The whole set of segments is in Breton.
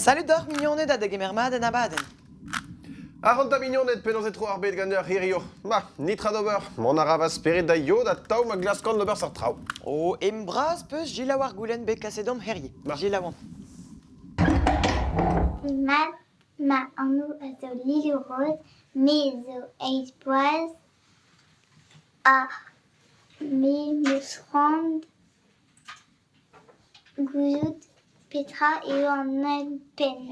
Salut d'or mignonet da degemermaden abaden. Aranta mignonet penaos etro ar bet gant hirio. Nitra d'ober. Mon arava sperit da yo da taou ma glaskan d'ober sartrao. O embraz peus jilawar goulen bet kasedom herrier. Jilawan. Ma annou a zo lilou rose, me zo eis boaz a me meus rand gouzout petra eo an pen.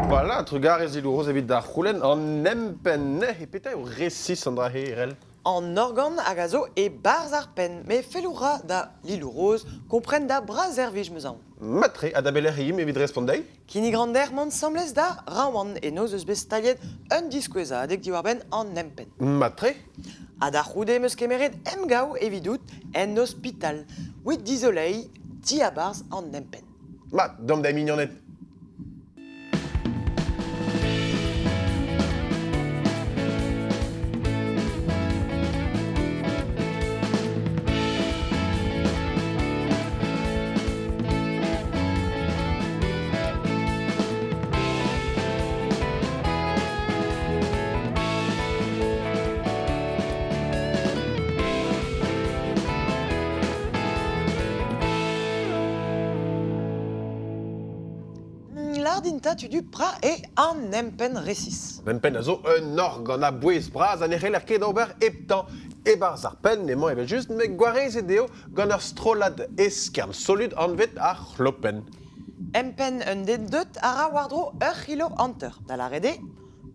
Voilà, trugar ez ilou rose evit da c'houlen an empen ne e peta eo resis an dra he erel. En organ hag a zo e barz ar pen, me feloura da lilou rose kompren da braz ervij meus an. Matre a da beler him evit respondei. Kini grander mont semblez da rawan e noz eus bez taliet un diskoueza adek diwar ben an empen. Matre A da c'houde meus kemeret emgao evidout en hospital. Wit dizolei, ti a barz an empen. dom da mignonet. Lardinta tu du pra e an empen resis. Empen a zo un organ a bouez braz an erel ar ket d'ober eptan. E barz ar pen emañ evel just me gwarez deo gant ur strolad eskern solud an vet ar chlopen. Empen un den deut a ra wardro ur kilo anter. Da la rede,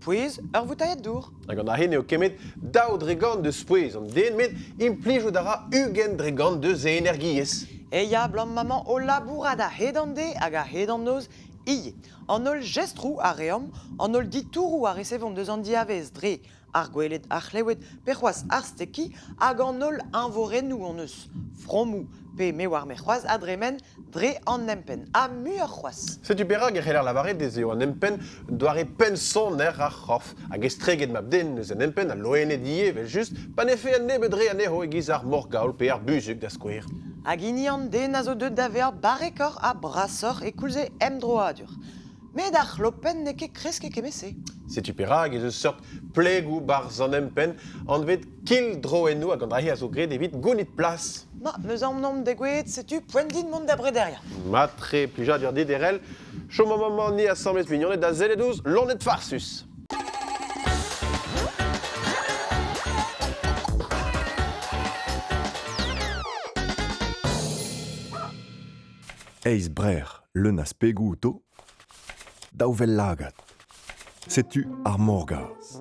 pouez ur voutaiet dour. Hag an ar hen eo kemet daou dregant deus pouez an den met implijout a ra ugen dregant deus e energiez. E ya blant maman o labourad a hedande hag a hedan noz ie. An ol gestrou a reom, an ol ditourou a resevon deus an diavez dre ar gwelet ar c'hlewet pe c'hoaz ar steki hag an ol invorennou an eus. Fromou pe me war me c'hoaz a dremen dre an empen. A mu ur c'hoaz. Setu perak e c'heller lavaret des eo an empen doare pen son er ar c'hof. Hag estreget mab den eus an empen a loenet ie vel just pa ne fe an nebet dre an ero e giz ar morgaol pe ar buzuk da skouer. Hag inian den a zo deut da vezañ barekor a brasor e koulze emdroa dur. Met ar c'hlopen ne ket kreske kemese. Setu perak ez eus seurt plegou barz an empen an vet kil droennou hag an dra he a zo gret evit gounit plas. Meus an nom degouet, setu poent mont da brederia. Matre plija dur dit erel, chom maman ni a samblet mignonet da zeledouz lonet farsus. Eis brer, leun a spegou to, daouvel lagat. Setu ar morgaz.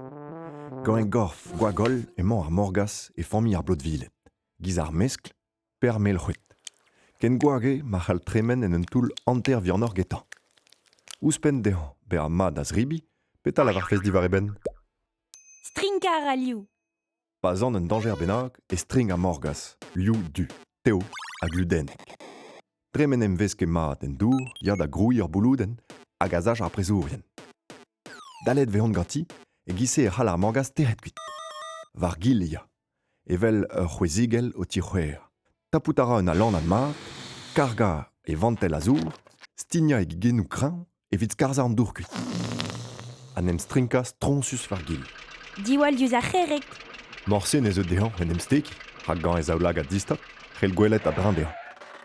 Gant en gorf gwagol emañ ar morgaz e fammi ar blotvilet. Giz ar meskl, per melc'hwet. Ken gwage ma c'hall tremen en un toul anter vianor getan. Ouspenn dezhañ be ar mad a zribi, petal a var fes divar eben. Strinkar a liou. Pazan un danger bennak e string a morgaz, liou du, teo hag ludennek. Dremen em vez ket mat en dour, ya da grouiñ ur boulouden hag a zaj ar prezourien. Dalet veont ganti e gise e c'hall ar morgaz terret kuit. Var gil ya, evel ur c'hwezigel o ti c'hwer. Tapout a ra un a lan an mat, karga e vantel a zour, stigna e genou kreñv evit skarza an dour kuit. An em strinkas tronsus var gil. Diwal diouz a c'herek. Morse ne zo dezhañ en em steki, hag gant ez aolag a distat, c'hell gwelet a dran dezhañ.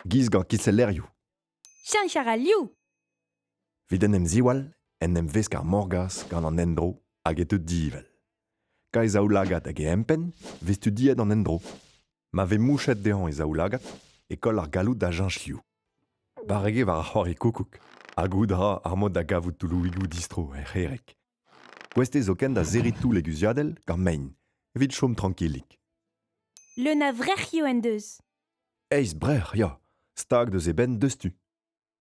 Giz gant kisellerioù. Chanchar a liou. Vid en em ziwal, en em vesk ar morgaz gant an endro hag e teut divel. Ka ez aoulagat hag e empen, vestu diet an endro. Ma ve mouchet dezhañ ez aoulagat e kol ar galout da jinch liou. Barege war ar c'hori koukouk, hag oudra ar mod da gavout toulouigou distro e c'herek. Gweste zo ken da zeritou leguziadel gant mein, evit chom tranquillik. Le na vrechio en deus. Eis brer, ya, stag deus e ben deus tu.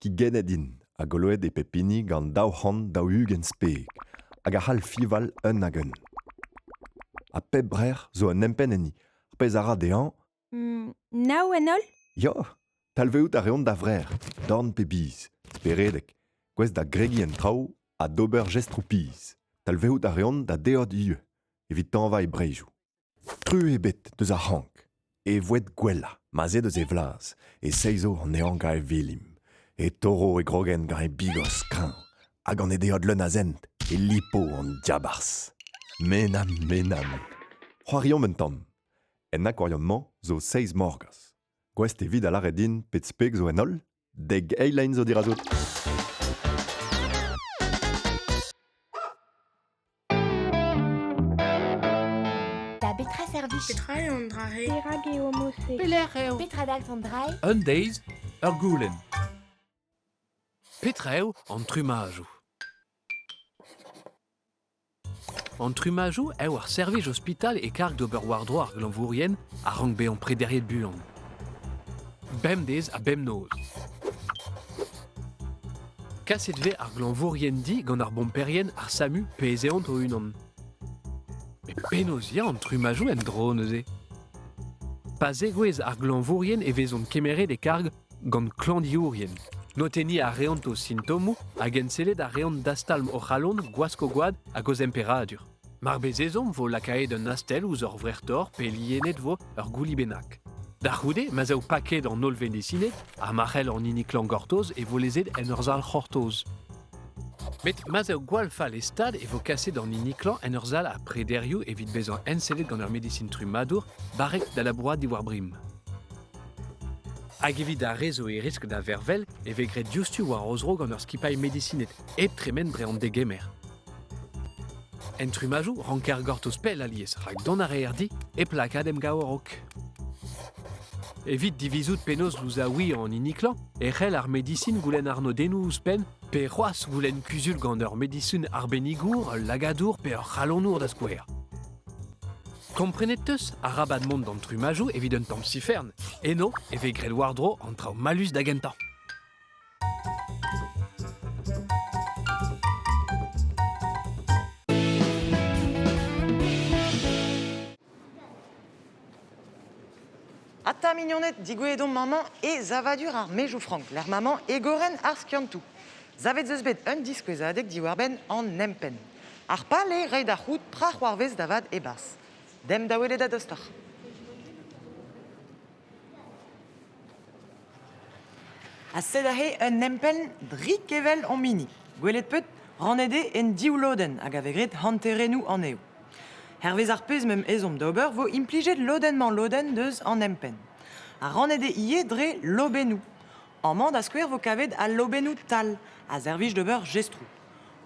Ki genet din, a goloet e pepini gant daou c'hant daou hugen speg, hag a c'hall fival un hag un. A pep brer zo un empen enni, ar pez a ra dezhañ, Naou en ol? ya, talveout a reont da vrer, dorn pe biz, speredek, gwez da gregi en traoù a d'ober gestrou piz, talveout a reont da deod ie, evit tanva e breizhou. Tru e bet deus a c'hank, e voet gwella, ma ze deus e vlaz, e seizo an eanka e velim. E toro e grogen gar e bigos kran, hag an edeod leun a zent, e lipo an diabars. Menam. C'hoariom un tamm. En aquarium-man zo 6 morgas. Gwest evit a lare din pet spek zo en ol, deg eilein zo dirazot. Da betra service. Petra eo an dra-re. Perag eo mose. Pelec'h eo. Petra d'alt an drai. Un deiz ur goulenn. Petra eo an trumadoù. An trumadoù eo ar servij ospital e karg d'ober war-dro ar glanvourien a rank bezañ prederiet buan. Bemdez a bemnoz. Kaset ve ar glanvourien di gant ar bomperien ar samu pezeant o unan. Me penaos ya an trumadoù en dro neuze. Pas egouez ar glanvourien e vezont kemeret e karg gant klandiourien. Noteni a reont o sintomou hag enselet a reont dastalm o c'halon gwasko gwad a goz emperadur. Mar bezezom vo lakaet un astel ouz ur vrertor pe lienet vo ur gouli bennak. Da c'houde, ma eo paket an ol vendesinet, a marc'hel an iniklan gortoz e vo lezet en ur zal c'hortoz. Met ma eo gwall fall estad e vo kaset an iniklan en ur zal a prederioù evit bezañ enselet gant ur medicine trumadour barek da labourat diwar brim. Hag evit a rezo e risk da vervel e vegret justu war ozro gant ur skipailh medicinet eb tremen bre an degemer. En trumadoù ranker gortoz pel alies rak don ar erdi e plakad em gaorok. Evit divizout penaos louz a oui an iniklan e c'hell ar medicine goulenn arno dennoù ouzpen pe c'hoaz goulenn kuzul gant ur medicine arbenigour, lagadour pe ur c'halonour da skouer. Komprenet teus a rabad mont d'an trumadoù evit un tamm sifern, eno e vegret war-dro an traoù malus da gentañ. Atta mignonnet digouedon maman e zavadur ar mejou frank. L'er maman e goren ar skiantou. Zavet zeus bet un diskouezadeg diwar-benn an empen. Ar pale reiñ da c'hout pra c'hoarvez davad e bas. Dem da welet a dostar. A sed ahe un empen drik evel an mini. Gwelet peut ranede en diouloden hag a vegret hanterenou an eo. Hervez ar pez mem ezom d'ober vo implijet lodenman loden deus an empen. A ranede ie dre lobenou. Amman da skouer vo kavet a lobenou tal, a zervij d'ober gestrou.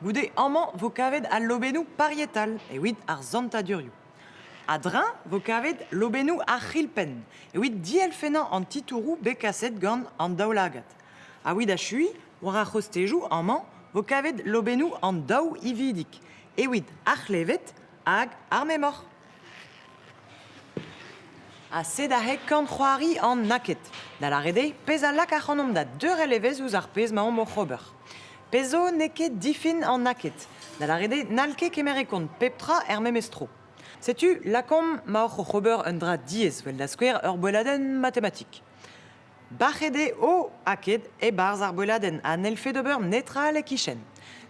Goude amman vo kavet a lobenou parietal, evit ar zantadurioù. A drin vo kavet lobenou ar c'hilpen, evit dielfennan an titourou bekaset gant an daoulagat. A wid a chui, war a c'hostejou amman vo kavet lobenou an daou ividik, evit ar c'hlevet hag ar memor. A sed a he kant c'hoari an naket. Da la rede, pez a lak a c'hanom da deur elevez ouz ar pez ma ommo c'hober. Pezo neket difin an naket. Da la rede, nalke kemer e kont peptra er memestro. Setu, lakom ma oc'h o c'hober un dra diez vel da skouer ur boeladen matematik. Bac'hede o aket e barz ar boeladen a nelfe d'ober netral e kichen.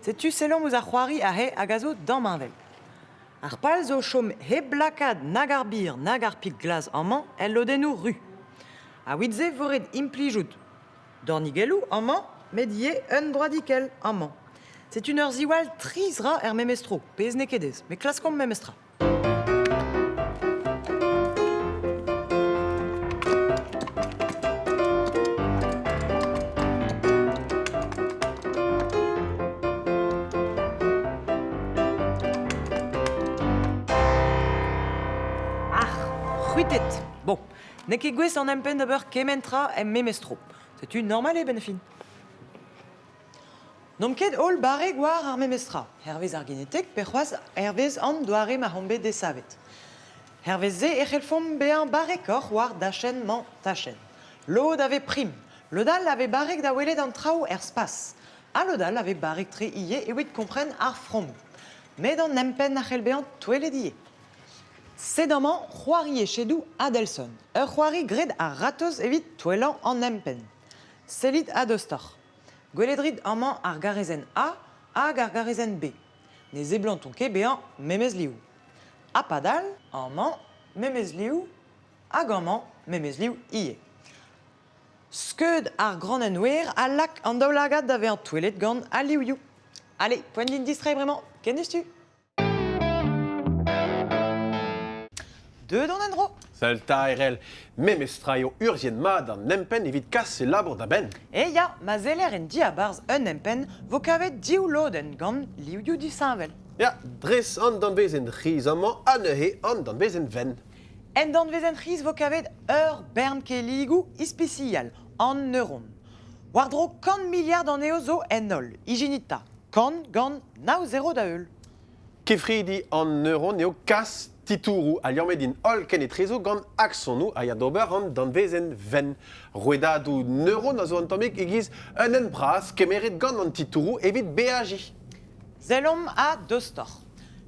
Setu, selom ouz ar c'hoari a he hag a zo dammanvel. Ar pal zo chom he blakad nag ar bir nag ar pig glas amman el lodennou ru. A widze voret implijout dornigelou amman met ie un droadikel amman. C'est une ur ziwal trizra er memestro, pez nekedez, me klaskom memestra. Ruitet. Bon, ne ket gwez an empen d'ober kementra em memestro. C'est une normale ben fin. Nom ket ol bare gwar ar memestra. Hervez ar genetek pe c'hoaz hervez an doare ma hombe de savet. Hervez ze ec'helfom bean bare kor war dachen man tachen. Lod ave prim. Lodal ave barek da welet an traoù er spas. A lodal ave barek tre ie evit kompren ar fromou. Met an empen a c'hel bean toelet ie. Sedamman, c'hoari echedou Adelson. Ur c'hoari gred a ratoz evit toelan an empen. Selit a dostar. Gweledrit amman ar garezen A hag ar garezen B. Ne zeblanton ket bean memez liou. A padal, amman memez liou hag amman memez liou ie. Skeud ar granenouer a lak an daoulagad d'ave an toilet gant a liouiou. Allez, point din distrait vraiment, ken eus tu? Deux don endro. Salta RL, même estraio urzien mat an empen evit kas e labor da ben. E ya, ma zeler en di a barz un empen vo kavet diou loden gant liouiou di savel. Ja, dres an dan bez en riz amant anehe an dan bez en ven. En dan vezen riz vo kavet bern ke ligou ispecial an neuron. Wardro kan milliard an eo zo en ol, iginita, kan gant nao zero da eul. Kefridi an neuron eo kas titourou a liamedin ol ken e trezo gant aksonu a ya d'ober an dan vez en ven. Rouedadou neuron a zo an tammik egiz un en bras kemeret gant an titourou evit beaji. Zelom a dostor.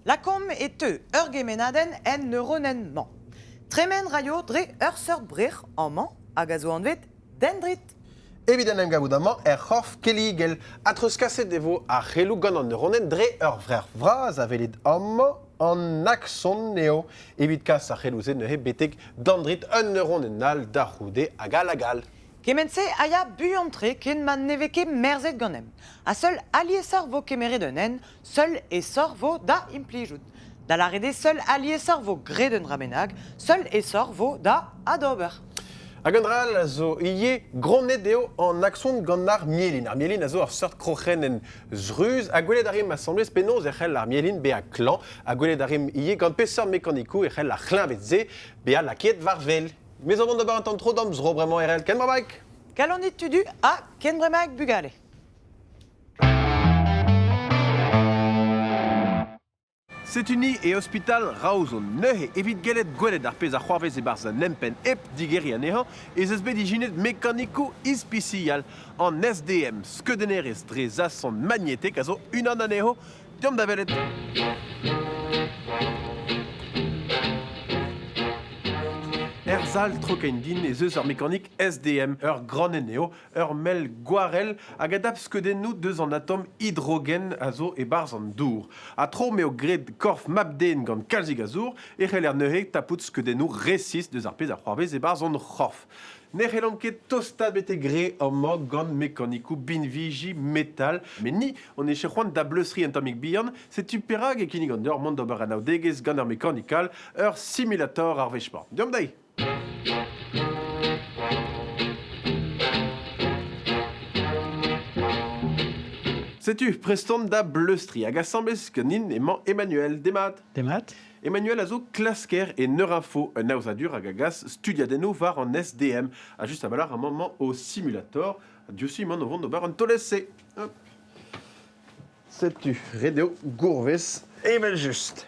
Lakom e teu gemenaden en neuronen man. Tremen raio dre sort brer an man hag a zo an vet dendrit. Evit en em gavout amant c'horf keligel. Atreus kaset devo a c'helou gant an neuronen dre vrer vraz a velet amant an akson neo. Evit kas a c'helouze neuhe betek dendrit un neuronen al da roude a gal a gal. Kemense aya buantre ken man neveke merzet ganem. A seul aliesar vo kemeret un en, seul e sor vo da implijout. Da la rede seul aliesar vo greden ramenag, seul e sor vo da adober. A gandral a zo ie gronet deo an akson gant ar mielin. Ar mielin a zo ar sort krochen en zruz. A gwelet arim assemblez penoz e c'hell ar mielin be a klan. A gwelet arim ie gant pesor mekanikou e c'hell ar c'hlinvet ze be a laket varvel. Mais avant de entendre trop d'hommes, zro vraiment RL. Ken Mike? Kalonit tudu a ken bremag bugale. C'est uni et hospital Raouzon neuhe evit gelet gwelet ar pez ar c'hoarvez e barz an empen ep digeri anehan ez eus bet ijinet mekaniko ispicial an SDM skeudenerez dre zason magnetek a zo unan aneho diom da velet. Erzal trokein din ez eus ar mekanik SDM, ur graneneo, ur mel gwarel, hag adap skeudennoù deus an atom hydrogen a zo e barz an dour. A tro meo gred korf mabden gant kalzig a zour, e c'hell er neuhe tapout skeudennoù resis deus ar pez ar c'hoarvez e barz an c'horf. Ne c'hellan ket tostad bete gre an mag gant mekanikou binviji metal, men ni on e c'hoant da bleusri an tammik bihan, setu perag e kinnig an deur mont d'ober an aodegez gant ar mekanikal, ur simulator ar vechman. Diom dei! Setu, preston da bleustri hag assemblez nin emañ Emmanuel, demat. Demat? Emmanuel a zo klasker e neurinfo un aozadur hag agas studiadenno var an SDM, a just a balar un moment au simulator, a diosi man o vont d'ober an tolese. Setu, redeo gourvez, evel just.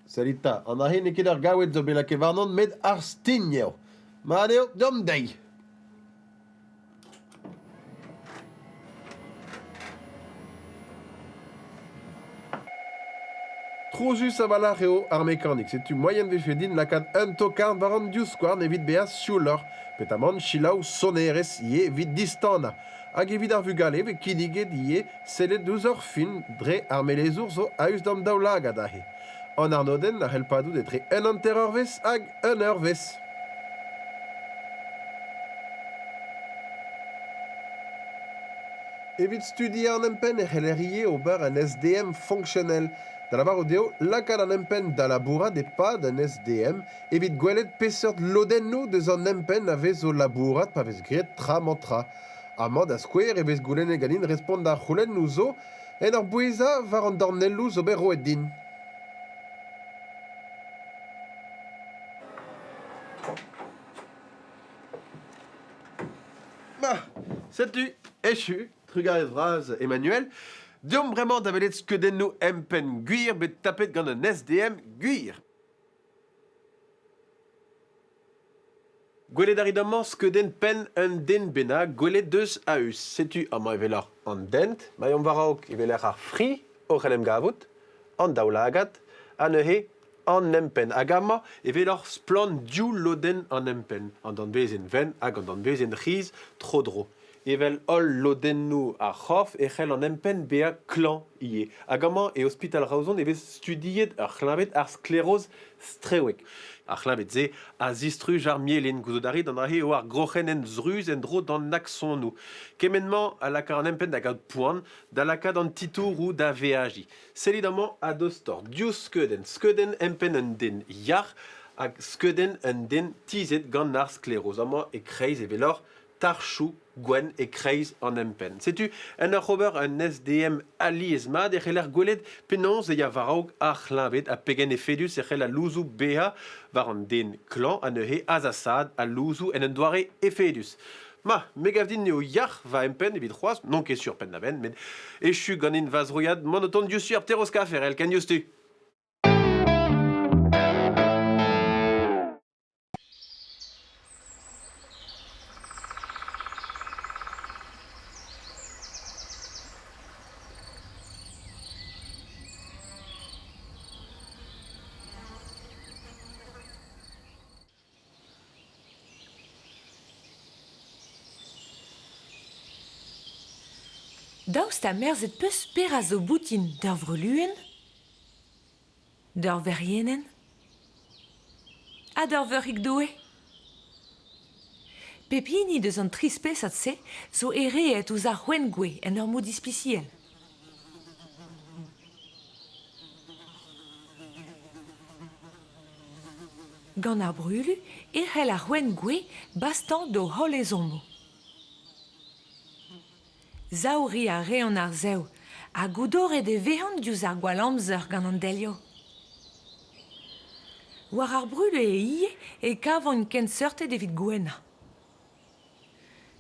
Salita, an ar hen e ket ar gaouet zo belak e varnon med ar stigneo. Ma aneo, dom dei. Trozus a balar eo ar mekanik. Setu moyen vefedin lakad un tokarn var an diouskouarn evit beaz siouler. Petamant chilaou sonerez ie evit distana. Hag evit ar vugale ve kiniget ie sellet deus ur fin dre ar melezour zo aus dam daoulagad ahe. An arnoden a helpadou d'etre un anter eurvez hag un eurvez. Evit studi an empen e c'hellerie ober un SDM fonctionnel. Da lavar o deo, lakad an empen da labourat e pa d'un SDM, evit gwelet peseurt lodenno deus an empen a vez o labourat pa vez gret tra mantra. Amant da skouer e vez goulennet ganin respond da c'houlennoù zo, en ar boueza var an dornelloù zo bet roet din. Setu, echu, trugarez vraz Emmanuel, diom bremañ da velet skeudennoù empen gwir bet tapet gant un SDM gwir. Gwelet a rid amañ skeuden pen un den bennak, gwelet deus a eus. Setu amañ evelar an dent, ma yom varaok evelar ar fri o c'hellem gavout, an daoulagad, an neuhe an empen. Hag amañ evelar splan diou loden an empen, an dan vezen ven hag an dan vezen riz tro dro. Evel ol lodennu a chof e chel an empen bea klan ie. Agaman e hospital raouzon eve studiet ur chlavet ar skleroz strewek. Ar chlavet ze a zistru jar mielin gouzodari dan rahe o ar grochen en zruz en dro dan nakson nou. Kemenman a laka an empen da gaud poan, da laka dan titour ou da veaji. Selidamant a dostor dius skeden empen en den yar, hag skeden en den tizet gant ar skleroz. Ama e kreiz e velor tarchou gwen e kreiz an empen. Setu, en ur c'hober un SDM ali ezmad e c'heller gwelet penons e ya varaoug ar c'hlavet a pegen e fedus e c'hell a louzou beha var an den klan a neuhe azasad a louzou en un doare e fedus. Ma, me gav din neo yar va empen evit c'hoaz, non ket sur pen na ben, men echu gant in vazrouiad monoton diusu ar pteros kafer el ken diustu. Daoust ta merzet peus per a zo boutin d'ur vreluen, d'ur verienen, a d'ur veurig doe. Pepini deus an trispesat se zo ereet ouz ar c'hwengwe en ur mod ispiciel. Gant ar brulu, c'hell ar c'hwengwe bastan do c'hollezommo. Zaouri a reon ar zeu, a goudoret e vehant diouz ar gwalamzer gant an delio. War ar brule e ie e kavon ken seurtet evit gwena.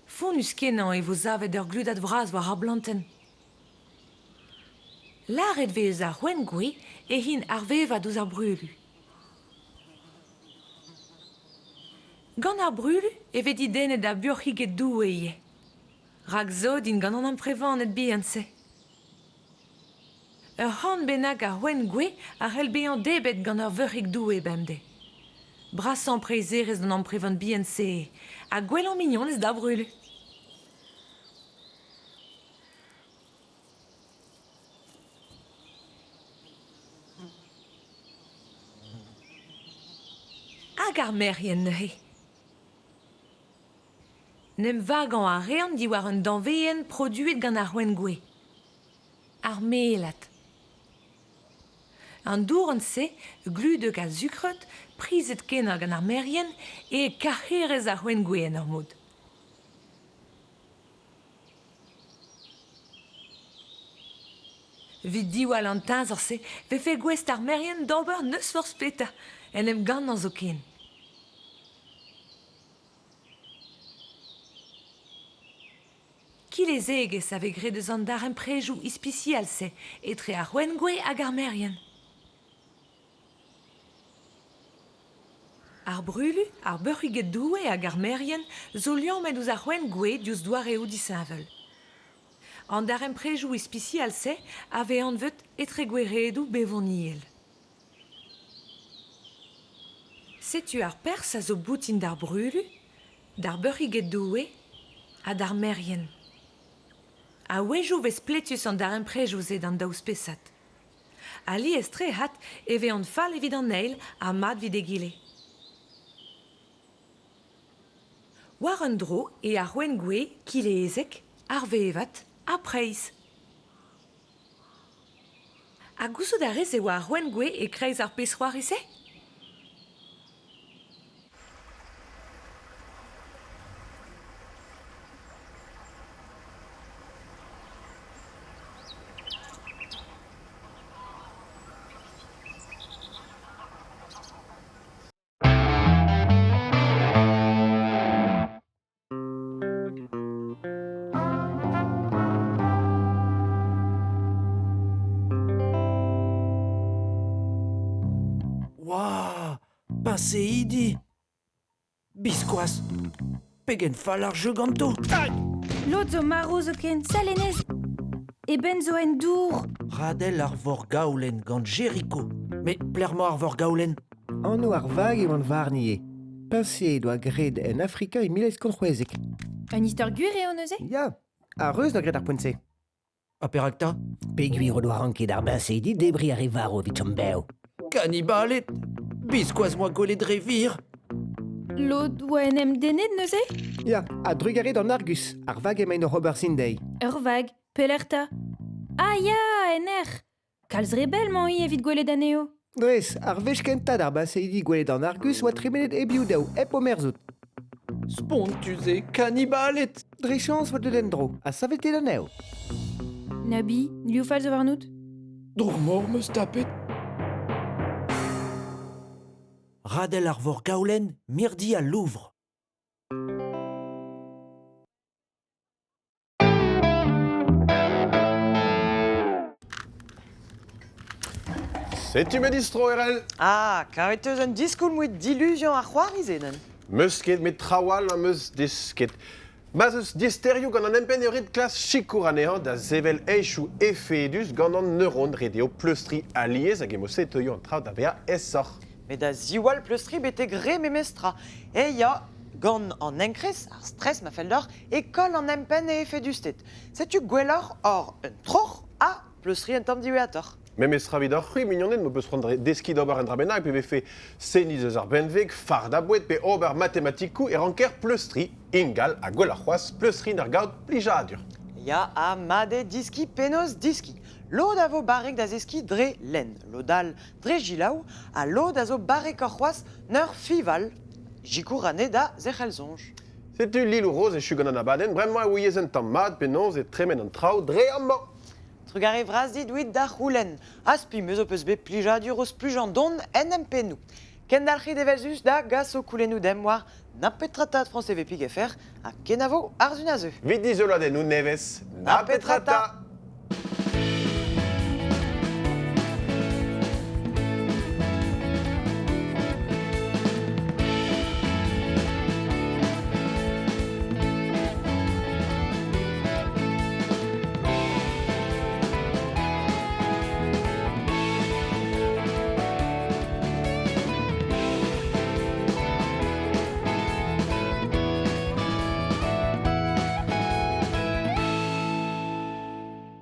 Fonus kenan e vo zavet ur gludat vras war ar blanten. Laret vez ar c'hwengwe e hin ar vevad ouz ar brulu. Gant ar brulu e vedi dennet a burc'higet dou e ie. Rak zo din gant an prevanet bihan-se. Ur c'hant bennak ar c'hwengwe a c'hell bezañ debet gant ur veuc'hig doue bemde. Brasan preizerez d'an prevant bihan-se, a gwellañ mignon ez da brulu. Hag ar merien neuze. Nem vagan a rean diwar un danveien produet gant ar c'hwengwe. Ar melat. An dour an se, gludek a zukret, prizet kenañ gant ar merien e karcherez ar c'hwengwe en ur mod. Vid diwal an taz ar se, vefe gwest ar merien d'ober neus for speta, en em gant an zo ken. Kilez egez ave gret eus an dar emprejou ispicial se, etre ar c'hwengwe hag ar merien. Ar brulu, ar beurc'higet doue hag ar merien zo liammet ouz ar c'hwengwe diouz doareo disavel. An dar emprejou ispicial se ave an veut etre gweredou bevon niel. Setu ar pers a zo boutin d'ar brulu, d'ar beurc'higet doue ha d'ar merien. A wejou vez pletus an dar emprejou zed an daouz pesat. A li estre hat eve an fall evit an eil a mat vid egile. War un dro e ar c'hwengwe kile ezek, ar vevat, a preiz. A gouzout a rez e oa ar c'hwengwe e kreiz ar pesroar eze? Ouah, pincé idi. Biskoaz, pegen fall ar jeu ganto. Lot zo maro zo ken, salenez. E ben zo en dour. Radel ar vor gaoulen gant Jericho. Me plermañ ar vor gaoulen. Anno ar vag eo an varnie. Pincé doa gred en Afrika e milez kontrwezek. Un istor guir eo neuze? Ya, a reus da gret ar poent-se. A perakta? Peguir o doa ranket ar baseidi debri a revaro evit chom Cannibalet. Biskoaz moa gwelet revir. Lod oa en em denet neuze? Ya, a drugaret an Argus, ar vag emaint o Robert Sindei. Ur vag, pelerta. Ah ya, en Kalz rebel man hi evit gwelet aneo. Dres, ar vech kentad ar baseidi gwelet an Argus oa tremenet ebioù daou, ep o merzout. Spontuze, cannibalet. Dre chans vat den dro, a savet ket an eo. Nabi, liou fall zo varnout? Drour meus tapet. Radel ar vor gaoulen, mirdi al Louvre. Setu me distro, RL. Ah, karet eus un diskoul mouet d'illusion ar c'hoarizenen. Meus ket met trawal a meus desket. Baz eus disterioù gant an empen eurit klas chikour anean da zevel eichou efedus gant an neuron redeo pleustri aliez hag emo seteuio an traoù da vea essor. Met da ziwal pleustri bete gre me mestra. E ya, gant an enkres ar stress ma fel d'or e kol an empen e efedustet. Setu gwellor or un troc'h a pleustri en tamm diweator. Me mestra vid ar c'hwi mignonnet mo peus prendre deski d'ober en drabenag pe befe seniz eus ar benveg, far da bouet pe ober matematikou e ranker pleustri ingal a gwell ar c'hoaz pleustri n'ar gaout plija adur. Ya a made diski penaos diski. Lod a vo barek da zeski dre len. Lodal dre jilaou a lod a zo barek ar c'hoaz neur fival. Jikour ane da zec'helzonj. Setu lilou roz e chugan an abaden, bremañ a ouiez en tamm mad pe noz e tremen an traoù dre an mo. Trugare vras dit ouit da c'houlen. Aspi meus o peus bet plija dur oz plujan don en empenou. Kendalc'hi develzus da gas o koulenou dem war na petratat France TV pig FR a kenavo arzunazeu. Vit dizoloadennou nevez, na petrata.